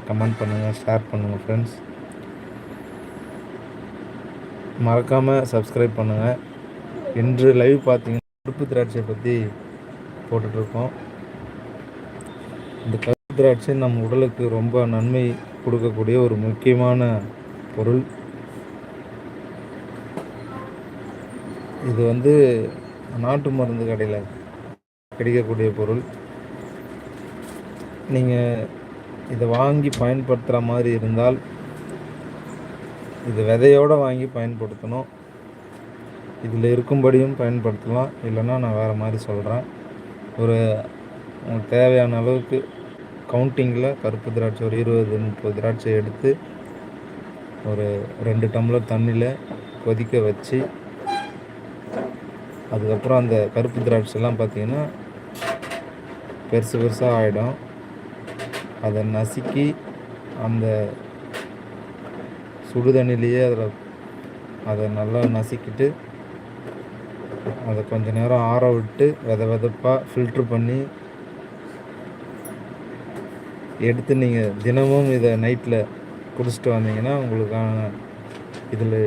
Comment பண்ணுங்கள், share பண்ணுங்கள் friends. மறக்காமல் சப்ஸ்கிரைப் பண்ணுங்கள். இன்று லைவ் பார்த்தீங்கன்னா கருப்பு திராட்சையை பற்றி போட்டுட்ருக்கோம். இந்த கருப்பு திராட்சை நம் உடலுக்கு ரொம்ப நன்மை கொடுக்கக்கூடிய ஒரு முக்கியமான பொருள். இது நாட்டு மருந்து கடையில் கிடைக்கக்கூடிய பொருள். நீங்கள் இதை வாங்கி பயன்படுத்துகிற மாதிரி இருந்தால் இது விதையோடு வாங்கி பயன்படுத்தணும். இதில் இருக்கும்படியும் பயன்படுத்தலாம், இல்லைன்னா நான் வேறு மாதிரி சொல்கிறேன். உங்களுக்கு தேவையான அளவுக்கு கவுண்டிங்கில் கருப்பு திராட்சை ஒரு 20-30 திராட்சை எடுத்து ஒரு 2 டம்ளர் தண்ணியில் கொதிக்க வச்சு, அதுக்கப்புறம் அந்த கருப்பு திராட்சைலாம் பார்த்திங்கன்னா பெருசு பெருசாக ஆகிடும். அதை நசுக்கி அந்த சுடுதண்ணிலேயே அதை நல்லா நசுக்கிட்டு அதை கொஞ்சம் நேரம் ஆற விட்டு வெதப்பாக ஃபில்ட்ரு பண்ணி எடுத்து நீங்கள் தினமும் இதை நைட்டில் குடிச்சிட்டு வந்தீங்கன்னா உங்களுக்கான இதில்